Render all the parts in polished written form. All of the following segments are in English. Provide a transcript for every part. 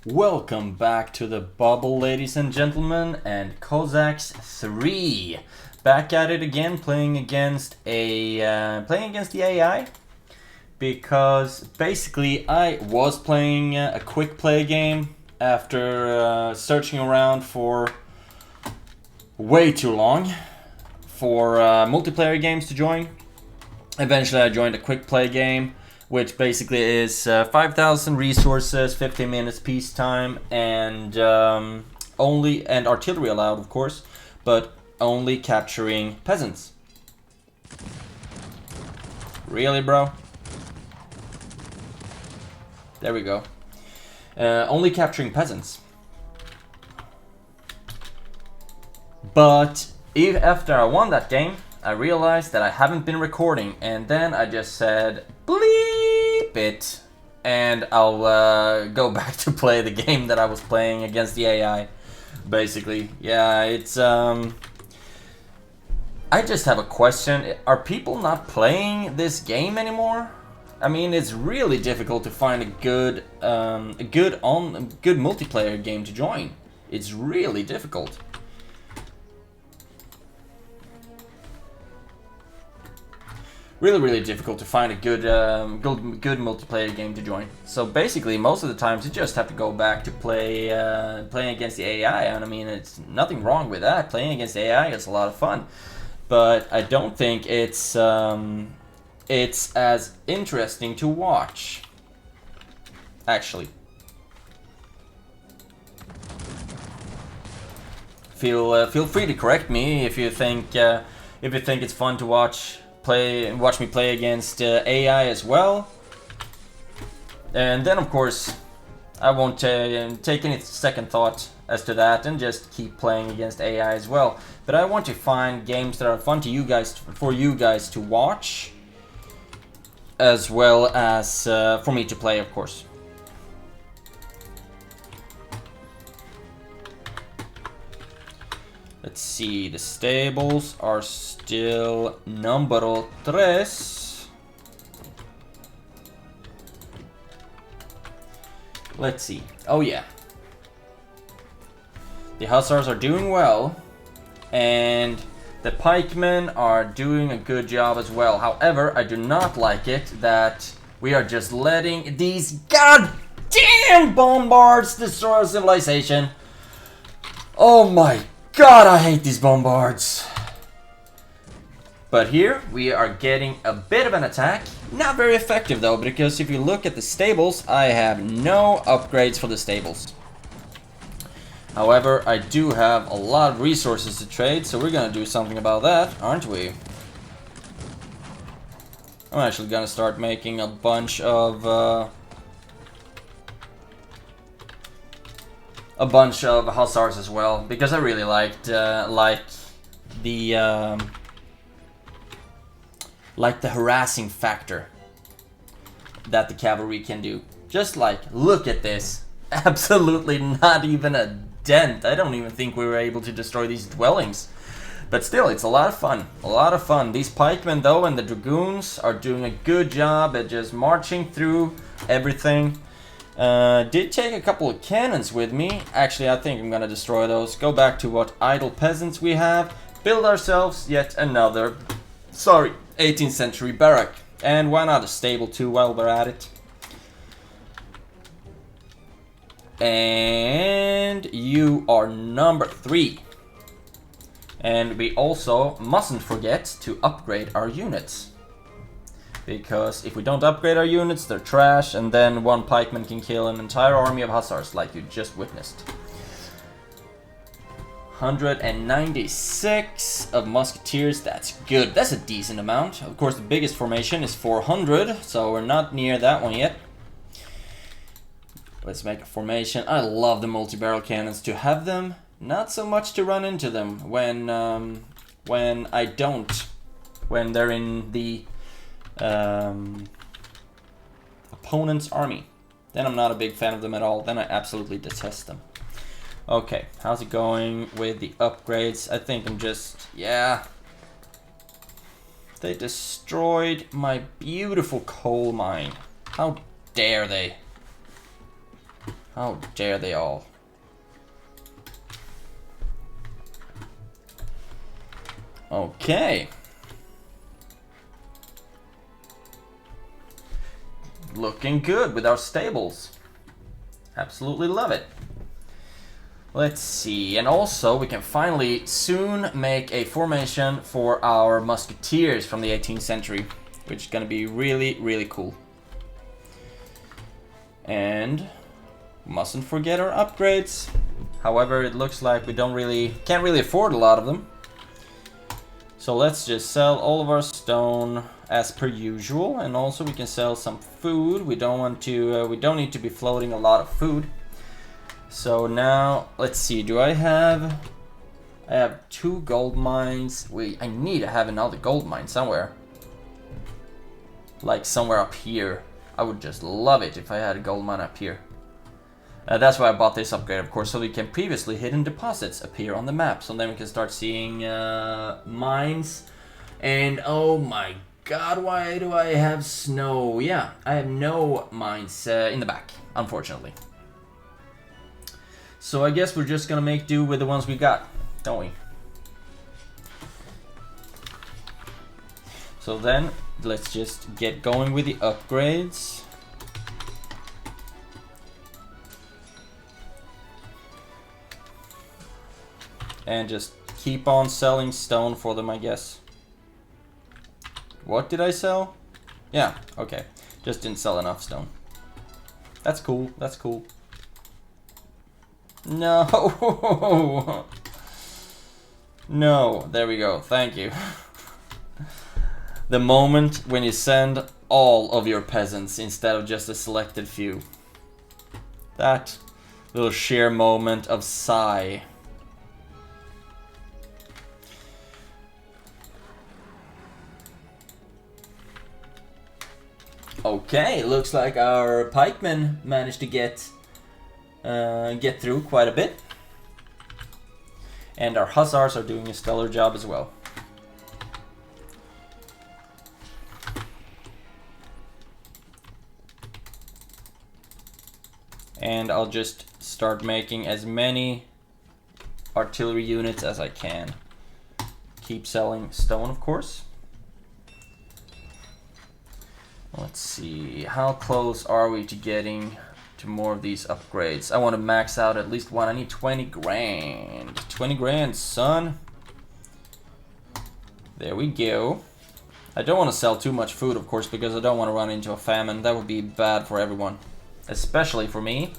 Welcome back to the bubble, ladies and gentlemen, and Cossacks 3. Back at it again, playing against the AI, because basically I was playing a quick play game after searching around for way too long for multiplayer games to join. Eventually I joined a quick play game, which basically is 5,000 resources, 15 minutes peacetime, and and artillery allowed, of course, but only capturing peasants. Really, bro? There we go. Only capturing peasants. But after I won that game, I realized that I haven't been recording, and then I just said, bleep it, and I'll go back to play the game that I was playing against the AI, basically. Yeah, it's, I just have a question. Are people not playing this game anymore? I mean, it's really difficult to find a good multiplayer game to join. It's really difficult. Really difficult to find a good multiplayer game to join. So basically, most of the times you just have to go back to playing against the AI, and I mean, it's nothing wrong with that. Playing against AI is a lot of fun, but I don't think it's as interesting to watch. Actually, feel free to correct me if you think it's fun to watch me play against AI as well. And then, of course, I won't take any second thought as to that and just keep playing against AI as well. But I want to find games that are fun to you guys, for you guys to watch, as well as for me to play, of course. Let's see, the stables are still numero 3. Let's see. Oh yeah. The hussars are doing well, and the pikemen are doing a good job as well. However, I do not like it that we are just letting these goddamn bombards destroy our civilization. Oh my God, I hate these bombards. But here we are getting a bit of an attack. Not very effective though, because if you look at the stables, I have no upgrades for the stables. However, I do have a lot of resources to trade, so we're gonna do something about that, aren't we? I'm actually gonna start making a bunch of hussars as well, because I really liked the harassing factor that the cavalry can do. Just like, look at this, absolutely not even a dent. I don't even think we were able to destroy these dwellings, but still, it's a lot of fun. These pikemen though and the dragoons are doing a good job at just marching through everything. Did take a couple of cannons with me. Actually, I think I'm gonna destroy those. Go back to what idle peasants we have. Build ourselves yet another, 18th century barrack. And why not a stable too while we're at it. And you are number 3. And we also mustn't forget to upgrade our units. Because if we don't upgrade our units, they're trash, and then one pikeman can kill an entire army of hussars like you just witnessed. 196 of musketeers, that's good. That's a decent amount. Of course, the biggest formation is 400, so we're not near that one yet. Let's make a formation. I love the multi-barrel cannons. To have them, not so much to run into them when they're in the opponent's army. Then I'm not a big fan of them at all. Then I absolutely detest them. Okay, how's it going with the upgrades? I think I'm just, yeah. They destroyed my beautiful coal mine. How dare they? How dare they all? Okay. Looking good with our stables. Absolutely love it. Let's see, and also we can finally soon make a formation for our musketeers from the 18th century, which is gonna be really, really cool. And mustn't forget our upgrades. However, it looks like we can't really afford a lot of them. So let's just sell all of our stone as per usual, and also we can sell some food. We don't need to be floating a lot of food. So now, let's see, I have 2 gold mines. I need to have another gold mine somewhere. Like somewhere up here. I would just love it if I had a gold mine up here. That's why I bought this upgrade, of course, so we can previously hidden deposits appear on the map. So then we can start seeing mines. And oh my god, why do I have snow? Yeah, I have no mines in the back, unfortunately. So I guess we're just gonna make do with the ones we got, don't we? So then, let's just get going with the upgrades. And just keep on selling stone for them, I guess. What did I sell? Yeah, okay. Just didn't sell enough stone. That's cool, that's cool. No! No, there we go, thank you. The moment when you send all of your peasants instead of just a selected few. That little sheer moment of sigh. Okay, looks like our pikemen managed to get through quite a bit. And our hussars are doing a stellar job as well. And I'll just start making as many artillery units as I can. Keep selling stone, of course. Let's see, how close are we to getting to more of these upgrades? I want to max out at least one. I need 20 grand. 20 grand, son. There we go. I don't want to sell too much food, of course, because I don't want to run into a famine. That would be bad for everyone. Especially for me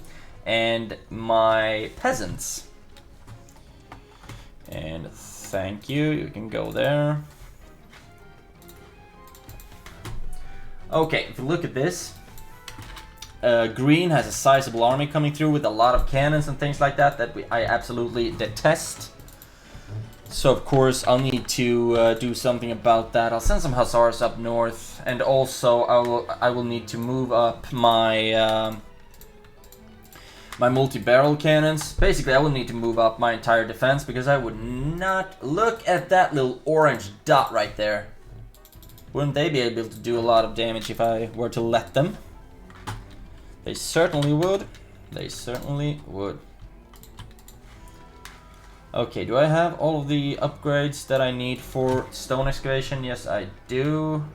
and my peasants. And thank you. You can go there. Okay, if you look at this, green has a sizable army coming through with a lot of cannons and things like that I absolutely detest. So of course I'll need to do something about that. I'll send some hussars up north, and also I will need to move up my my multi-barrel cannons. Basically, I will need to move up my entire defense, because I would not look at that little orange dot right there. Wouldn't they be able to do a lot of damage if I were to let them? They certainly would. They certainly would. Okay, do I have all of the upgrades that I need for stone excavation? Yes, I do.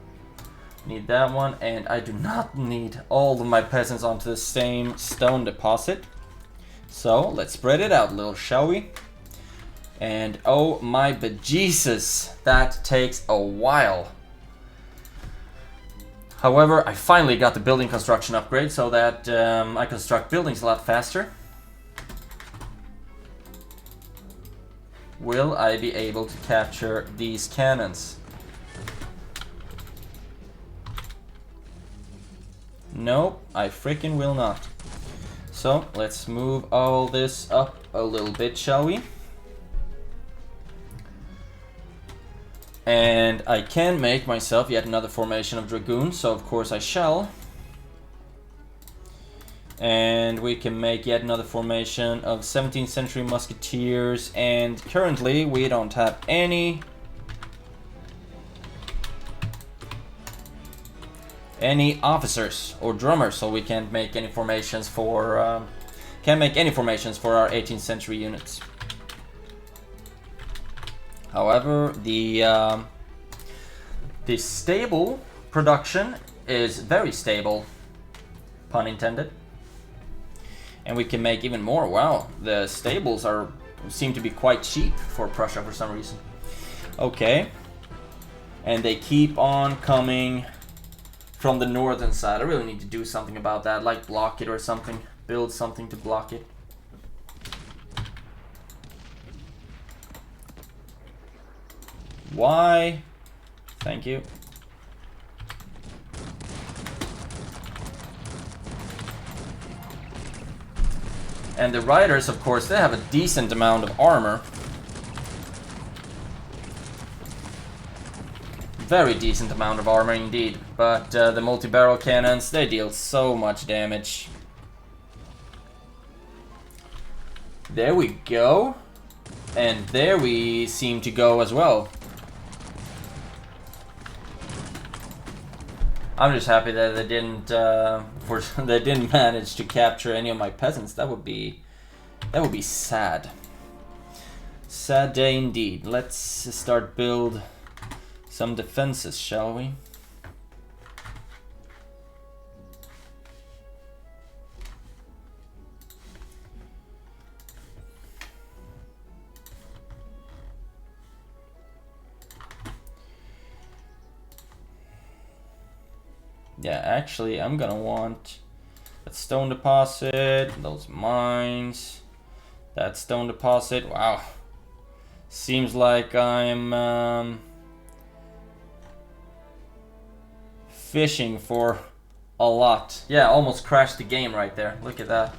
Need that one, and I do not need all of my peasants onto the same stone deposit. So, let's spread it out a little, shall we? And oh my bejesus, that takes a while. However, I finally got the building construction upgrade so that I construct buildings a lot faster. Will I be able to capture these cannons? Nope, I freaking will not. So, let's move all this up a little bit, shall we? And I can make myself yet another formation of dragoons, so of course I shall. And we can make yet another formation of 17th century musketeers, and currently we don't have any any officers or drummers, so we can't make any formations for our 18th century units. However, the stable production is very stable, pun intended, and we can make even more. Wow, the stables seem to be quite cheap for Prussia for some reason. Okay, and they keep on coming from the northern side. I really need to do something about that, like block it or something. Build something to block it. Why? Thank you. And the riders, of course, they have a decent amount of armor. Very decent amount of armor indeed. But the multi-barrel cannons, they deal so much damage. There we go. And there we seem to go as well. I'm just happy that they didn't manage to capture any of my peasants. That would be sad. Sad day indeed. Let's start build some defenses, shall we? Yeah, actually, I'm gonna want that stone deposit, those mines, that stone deposit. Wow. Seems like I'm fishing for a lot. Yeah, almost crashed the game right there. Look at that.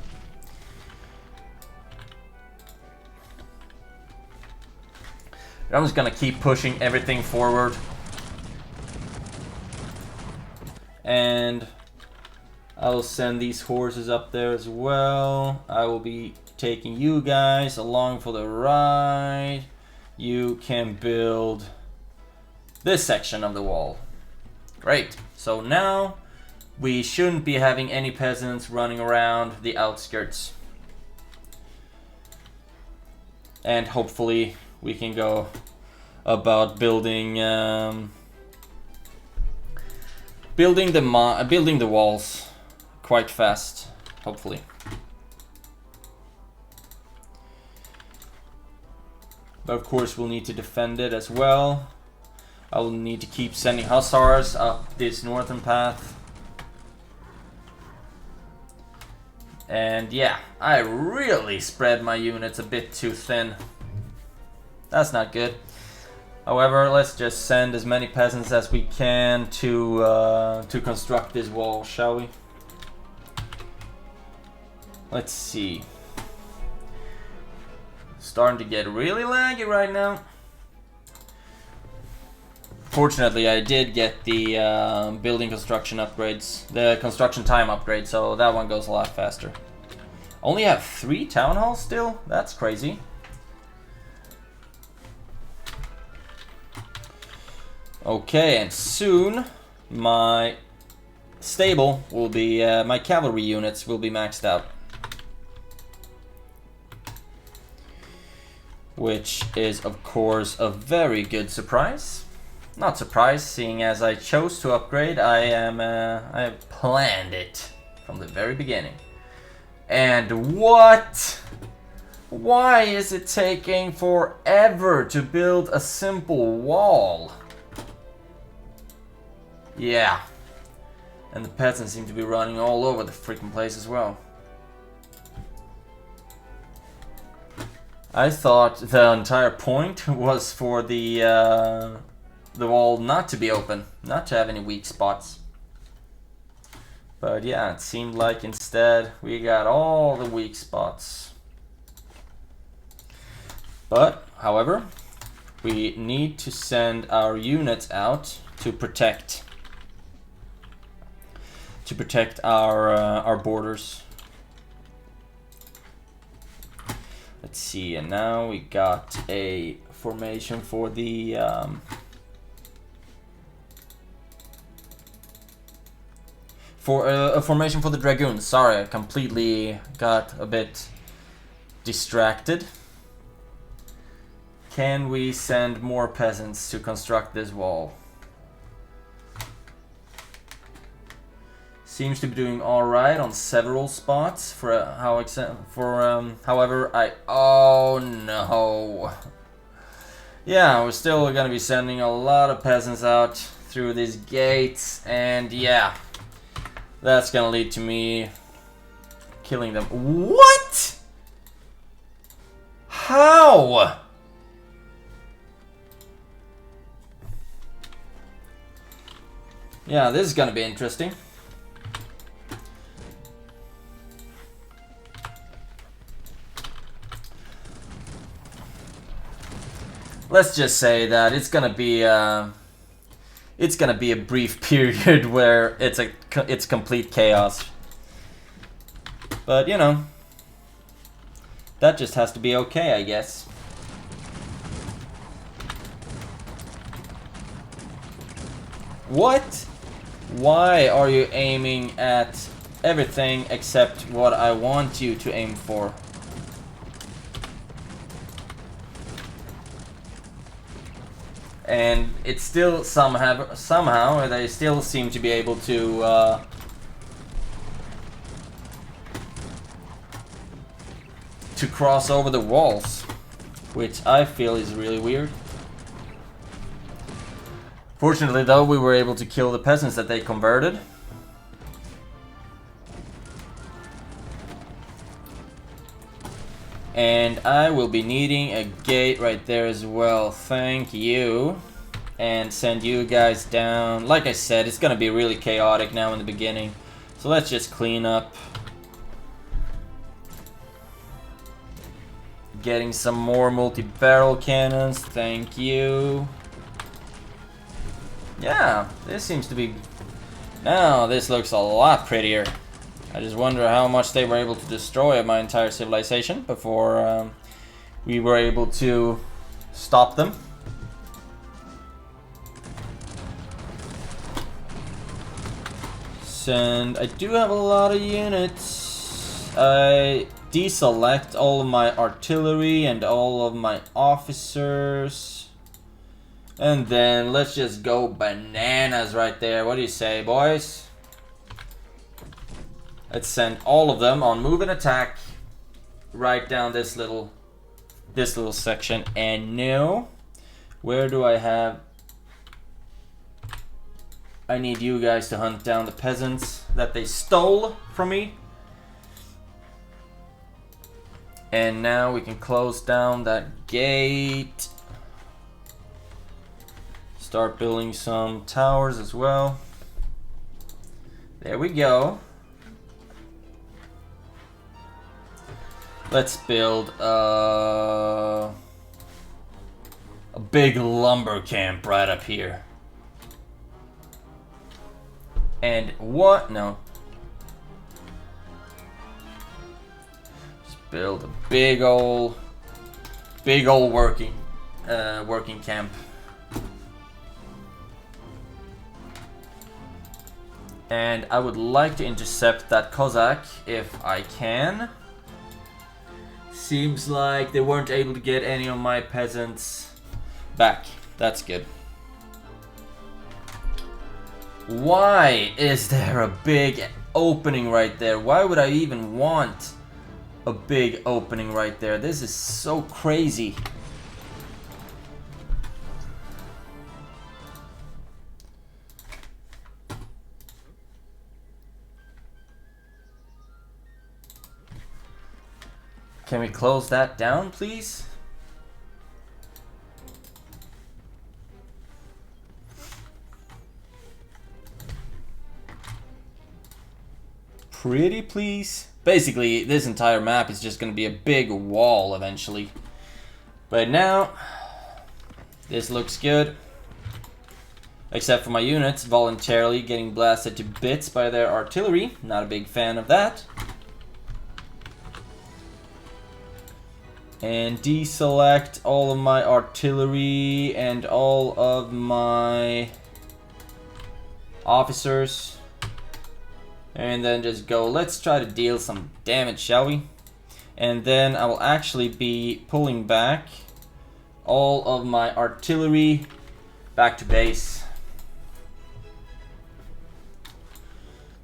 I'm just gonna keep pushing everything forward. And I'll send these horses up there as well. I will be taking you guys along for the ride. You can build this section of the wall. Great. So now we shouldn't be having any peasants running around the outskirts. And hopefully we can go about building building the walls quite fast, hopefully. But of course we'll need to defend it as well. I will need to keep sending hussars up this northern path. And yeah, I really spread my units a bit too thin. That's not good. However, let's just send as many peasants as we can to construct this wall, shall we? Let's see. Starting to get really laggy right now. Fortunately, I did get the building construction upgrades, the construction time upgrade, so that one goes a lot faster. Only have 3 town halls still? That's crazy. Okay, and soon my stable will be, my cavalry units will be maxed out. Which is, of course, a very good surprise. Not surprised, seeing as I chose to upgrade. I have planned it from the very beginning. And what? Why is it taking forever to build a simple wall? Yeah. And the peasants seem to be running all over the freaking place as well. I thought the entire point was for the wall not to be open, not to have any weak spots. But yeah, it seemed like instead we got all the weak spots. But, however, we need to send our units out to protect our borders. Let's see, and now we got a formation for the For a formation for the dragoons. Sorry, I completely got a bit distracted. Can we send more peasants to construct this wall? Seems to be doing all right on several spots. However, oh no. Yeah, we're still gonna be sending a lot of peasants out through these gates, and yeah, that's gonna lead to me killing them. What? How? Yeah, this is gonna be interesting. Let's just say that it's gonna be a brief period where it's complete chaos. But you know, that just has to be okay, I guess. What? Why are you aiming at everything except what I want you to aim for? And it's still somehow they still seem to be able to cross over the walls, which I feel is really weird. Fortunately, though, we were able to kill the peasants that they converted. And I will be needing a gate right there as well. Thank you. And send you guys down. Like I said, it's gonna be really chaotic now in the beginning. So let's just clean up. Getting some more multi-barrel cannons. Thank you. Yeah, this seems to be... Now this looks a lot prettier. I just wonder how much they were able to destroy my entire civilization before we were able to stop them. And I do have a lot of units. I deselect all of my artillery and all of my officers. And then let's just go bananas right there. What do you say, boys? Let's send all of them on move and attack right down this little section. And now, where do I have? I need you guys to hunt down the peasants that they stole from me. And now we can close down that gate. Start building some towers as well. There we go. Let's build a big lumber camp right up here. And what? No. Just build a big old working camp. And I would like to intercept that Cossack if I can. Seems like they weren't able to get any of my peasants back. That's good. Why is there a big opening right there? Why would I even want a big opening right there? This is so crazy. Can we close that down, please? Pretty please. Basically, this entire map is just going to be a big wall eventually. But now, this looks good. Except for my units voluntarily getting blasted to bits by their artillery. Not a big fan of that. And deselect all of my artillery and all of my officers. And then just go, let's try to deal some damage, shall we? And then I will actually be pulling back all of my artillery back to base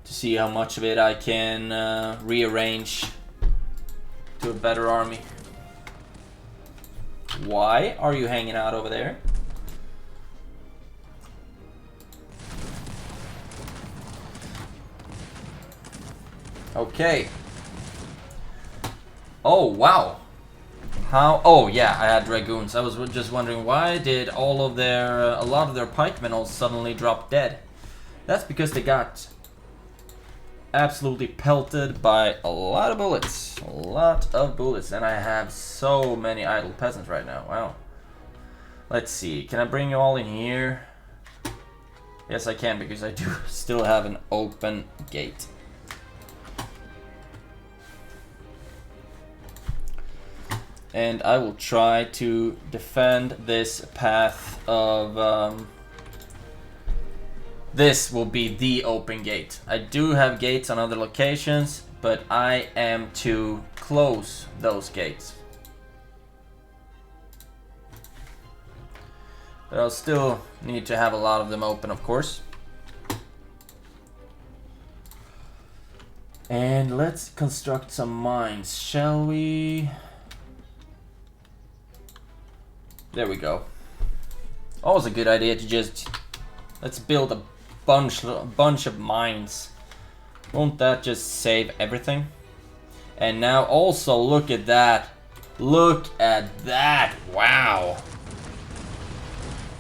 to see how much of it I can rearrange to a better army. Why are you hanging out over there? Okay. Oh, wow. How? Oh, yeah, I had dragoons. I was just wondering why did all of their, a lot of their pikemen all suddenly drop dead? That's because they got absolutely pelted by a lot of bullets. A lot of bullets. And I have so many idle peasants right now. Wow. Let's see. Can I bring you all in here? Yes, I can, because I do still have an open gate. And I will try to defend this path of... this will be the open gate. I do have gates on other locations, but I am to close those gates. But I'll still need to have a lot of them open, of course. And let's construct some mines, shall we? There we go. Always a good idea to just... let's build a bunch of mines. Won't that just save everything? And now also look at that. Look at that. Wow.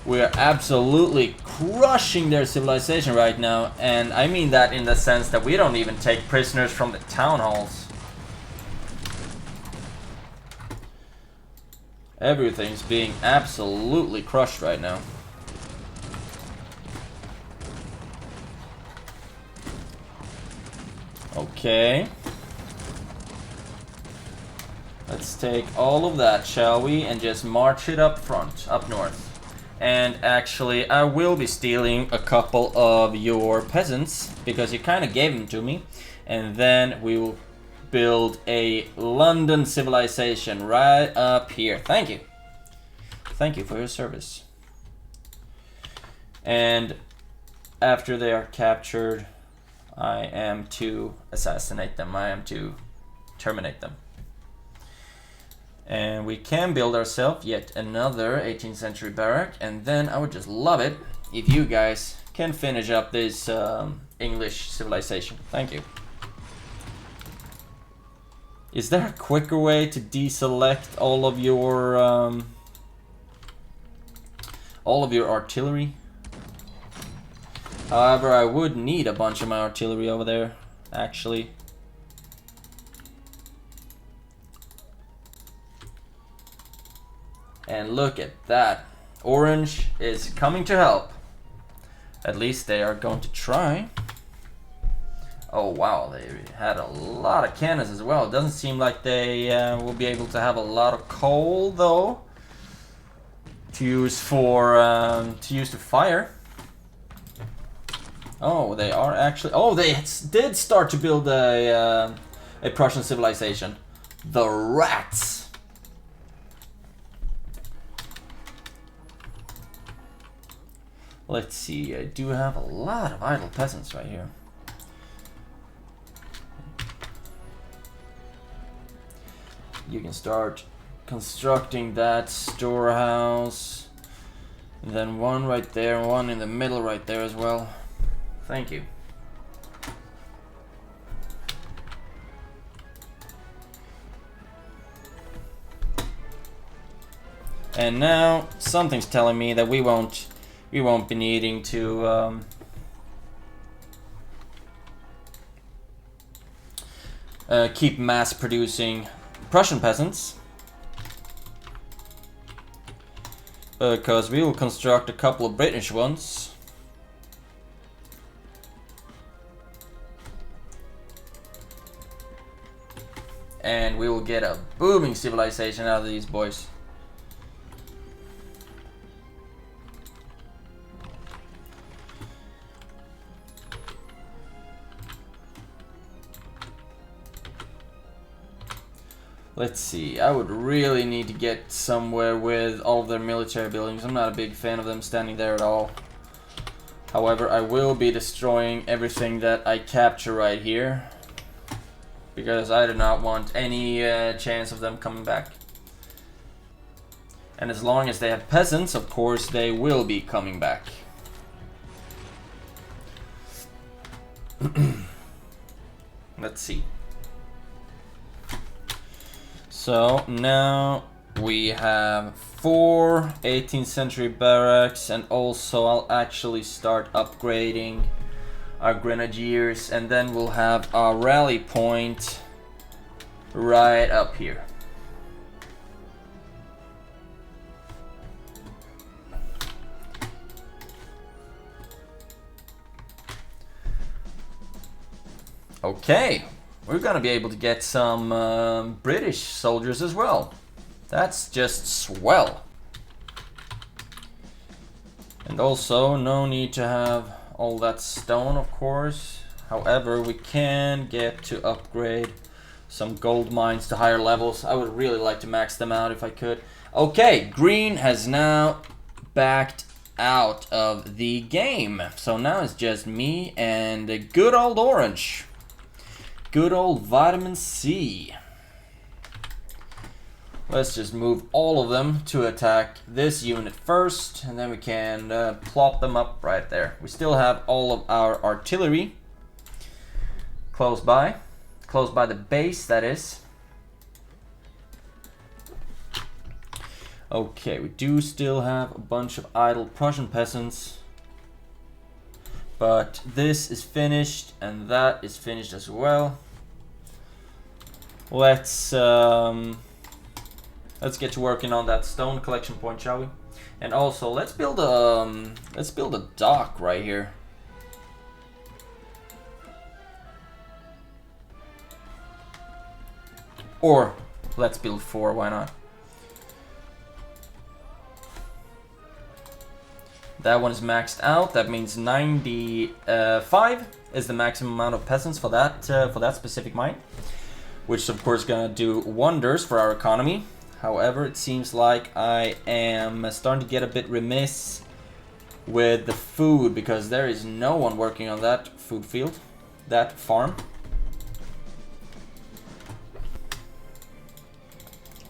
We're absolutely crushing their civilization right now. And I mean that in the sense that we don't even take prisoners from the town halls. Everything's being absolutely crushed right now. Okay. Let's take all of that, shall we? And just march it up front, up north. And actually, I will be stealing a couple of your peasants, because you kind of gave them to me. And then we will build a London civilization right up here. Thank you. Thank you for your service. And after they are captured, I am to assassinate them. I am to terminate them. And we can build ourselves yet another 18th century barrack. And then I would just love it if you guys can finish up this English civilization. Thank you. Is there a quicker way to deselect all of your artillery? However, I would need a bunch of my artillery over there, actually. And look at that. Orange is coming to help. At least they are going to try. Oh wow, they had a lot of cannons as well. It doesn't seem like they will be able to have a lot of coal though to use for to fire. Oh, they are actually. Oh, they did start to build a Prussian civilization. The rats. Let's see. I do have a lot of idle peasants right here. You can start constructing that storehouse. And then one right there, one in the middle right there as well. Thank you. And now something's telling me that we won't be needing to keep mass producing Prussian peasants, because we will construct a couple of British ones. And we will get a booming civilization out of these boys. Let's see, I would really need to get somewhere with all of their military buildings. I'm not a big fan of them standing there at all. However, I will be destroying everything that I capture right here, because I do not want any chance of them coming back. And as long as they have peasants, of course, they will be coming back. Let's see. So now we have 4 18th century barracks, and also I'll actually start upgrading our grenadiers, and then we'll have our rally point right up here. Okay, we're gonna be able to get some British soldiers as well. That's just swell. And also, no need to have all that stone, of course. However, we can get to upgrade some gold mines to higher levels. I would really like to max them out if I could. Okay, green has now backed out of the game. So now it's just me and the good old orange. Good old vitamin C. Let's just move all of them to attack this unit first, and then we can plop them up right there. We still have all of our artillery close by the base, that is. Okay, we do still have a bunch of idle Prussian peasants, but this is finished and that is finished as well. Let's get to working on that stone collection point, shall we? And also, let's build a dock right here. Or let's build 4, why not? That one is maxed out. That means 95 is the maximum amount of peasants for that specific mine, which of course is gonna do wonders for our economy. However, it seems like I am starting to get a bit remiss with the food, because there is no one working on that food field, that farm.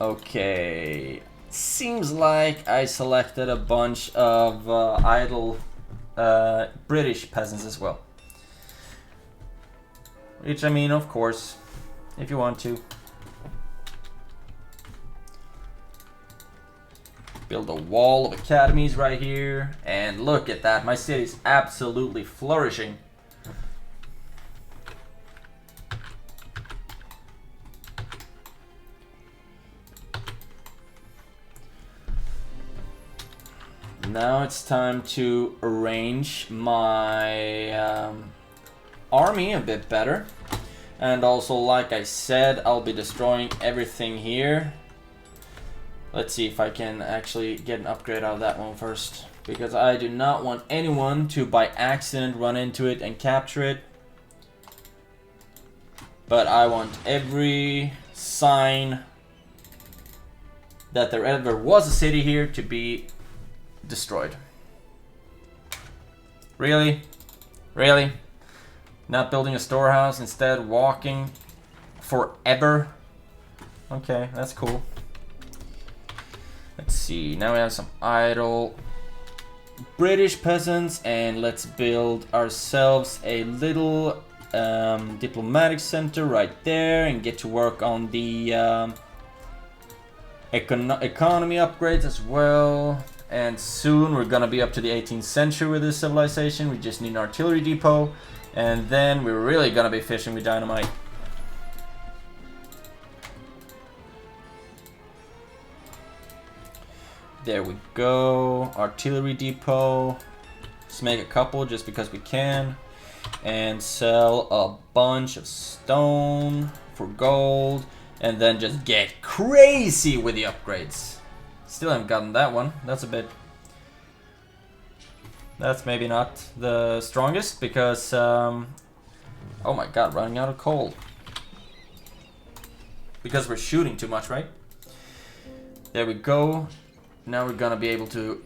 Okay, seems like I selected a bunch of idle British peasants as well. Which, I mean, of course, if you want to. Build a wall of academies right here, and look at that, my city is absolutely flourishing. Now it's time to arrange my army a bit better. And also, like I said, I'll be destroying everything here. Let's see if I can actually get an upgrade out of that one first, because I do not want anyone to by accident run into it and capture it. But I want every sign that there ever was a city here to be destroyed. Really? Really? Not building a storehouse, instead walking forever? Okay, that's cool. Let's see, now we have some idle British peasants, and let's build ourselves a little diplomatic center right there and get to work on the economy upgrades as well. And soon we're gonna be up to the 18th century with this civilization. We just need an artillery depot, and then we're really gonna be fishing with dynamite. There we go, artillery depot. Let's make a couple just because we can, and sell a bunch of stone for gold, and then just get crazy with the upgrades. Still haven't gotten that one. That's a bit... That's maybe not the strongest, because... oh my god, running out of coal. because we're shooting too much, right? There we go. Now we're gonna be able to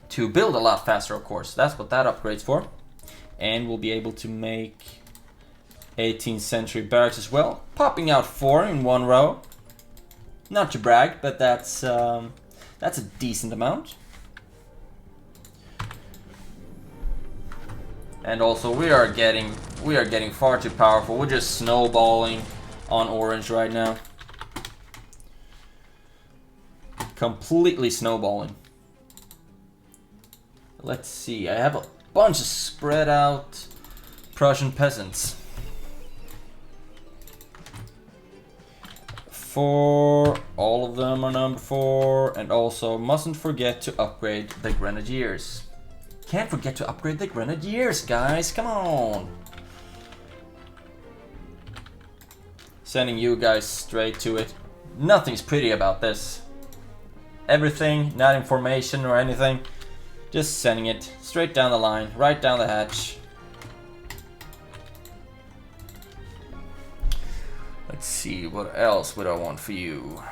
build a lot faster, of course. That's what that upgrade's for. And we'll be able to make 18th century barracks as well, popping out 4 in one row. Not to brag, but that's a decent amount. And also we are getting far too powerful. We're just snowballing on orange right now. Completely snowballing. Let's see, I have a bunch of spread out Prussian peasants. 4, all of them are number 4, and also mustn't forget to upgrade the grenadiers. Can't forget to upgrade the grenadiers, guys, come on! Sending you guys straight to it. Nothing's pretty about this. Everything, not information or anything, just sending it straight down the line, right down the hatch. Let's see, what else would I want for you?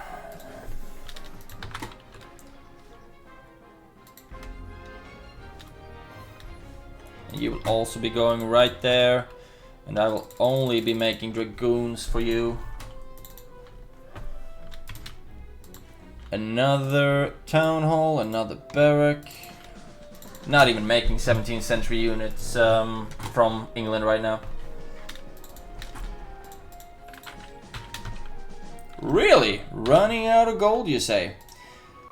You will also be going right there, and I will only be making dragoons for you. Another town hall, another barrack. Not even making 17th century units from England right now. Really? Running out of gold, you say?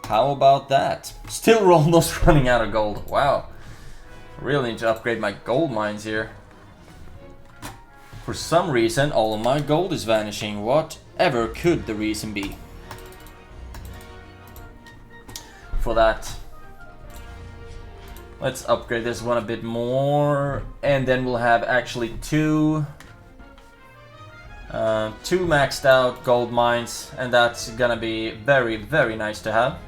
How about that? Still almost running out of gold. Wow. Really need to upgrade my gold mines here. For some reason, all of my gold is vanishing. Whatever could the reason be for that? Let's upgrade this one a bit more, and then we'll have actually two maxed out gold mines, and that's gonna be very, very nice to have.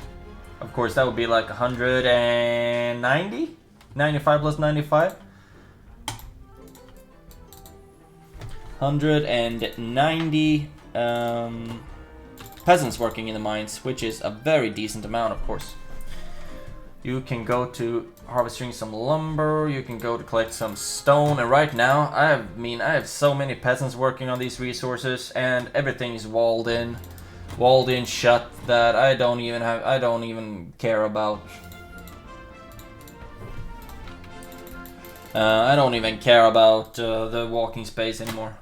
Of course, that would be like 190? 95 plus 95? 190 peasants working in the mines, which is a very decent amount, of course. You can go to harvesting some lumber, you can go to collect some stone, and right now, I have so many peasants working on these resources, and everything is walled in shut, that I don't even care about. I don't even care about the walking space anymore.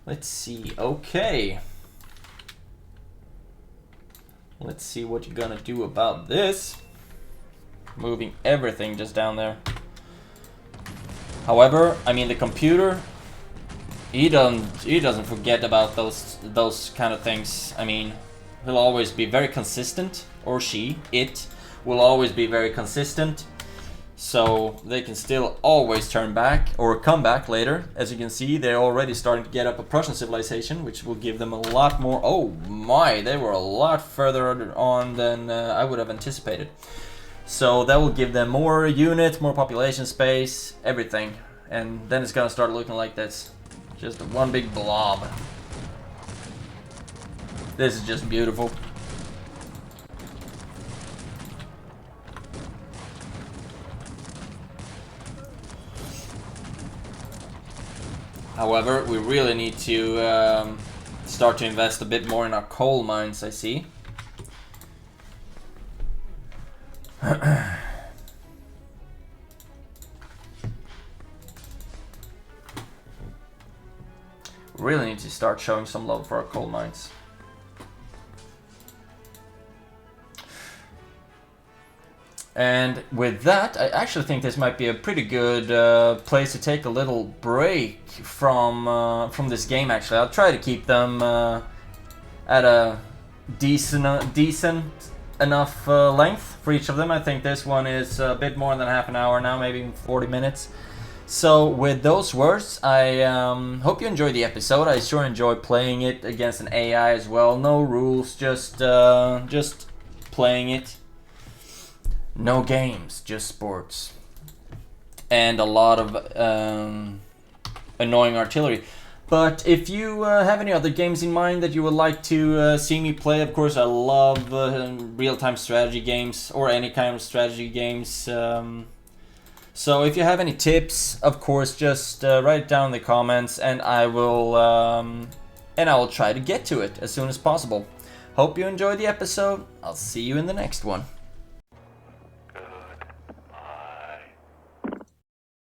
Let's see, okay. Let's see what you're gonna do about this. Moving everything just down there. However, I mean, the computer, he doesn't forget about those kind of things. I mean, he'll always be very consistent, or it will always be very consistent. So they can still always turn back or come back later. As you can see, they're already starting to get up a Prussian civilization, which will give them a lot more. Oh my, they were a lot further on than I would have anticipated. So that will give them more units, more population space, everything. And then it's gonna start looking like this. Just one big blob. This is just beautiful. However, we really need to start to invest a bit more in our coal mines, I see. Really need to start showing some love for our coal mines. And with that, I actually think this might be a pretty good place to take a little break from this game. Actually, I'll try to keep them at a decent enough length for each of them. I think this one is a bit more than half an hour now, maybe 40 minutes. So with those words, I hope you enjoyed the episode. I sure enjoyed playing it against an AI as well. No rules, just playing it. No games, just sports. And a lot of annoying artillery. But if you have any other games in mind that you would like to see me play, of course I love real-time strategy games or any kind of strategy games. So if you have any tips, of course, just write it down in the comments, and I will try to get to it as soon as possible. Hope you enjoyed the episode. I'll see you in the next one.